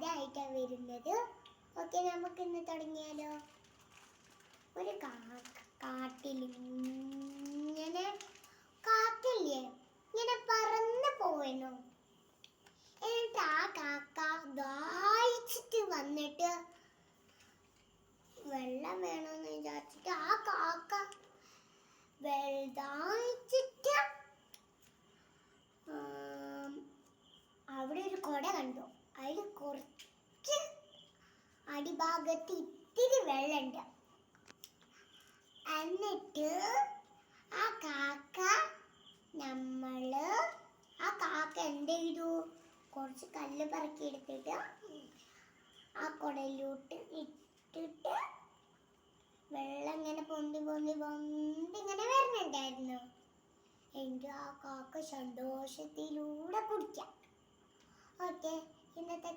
കഥയായിട്ടാണ് വരുന്നത്. ഓക്കെ, നമുക്ക് ഇന്ന് തുടങ്ങിയാലോ. ഒരു കാട്ടിൽ ഇങ്ങനെ കാക്കില്ലേ ഇങ്ങനെ പറന്ന് പോവണു. എന്നിട്ട് ആ കാക്ക ദാഹിച്ചിട്ട് വന്നിട്ട് വെള്ളം വേണമെന്ന് വിചാരിച്ചിട്ട് ആ കാക്ക ദാഹിച്ചിട്ട് അവിടെ ഒരു കുട കണ്ടു. അതിൽ കുറച്ച് അടിഭാഗത്ത് ഇത്തിരി വെള്ളമുണ്ട്. എന്നിട്ട് ആ കാക്ക എന്ത് ചെയ്തു, കുറച്ച് കല്ല് പറക്കി എടുത്തിട്ട് ആ കുടയിലോട്ട് ഇട്ടിട്ട് വെള്ളം ഇങ്ങനെ പൊന്തി പൊന്തി പൊന്തി ഇങ്ങനെ വരുന്നുണ്ടായിരുന്നു. എന്നിട്ട് ആ കാക്ക സന്തോഷത്തിലൂടെ കുടിക്കാം. ഓക്കെ, ഇന്നത്തെ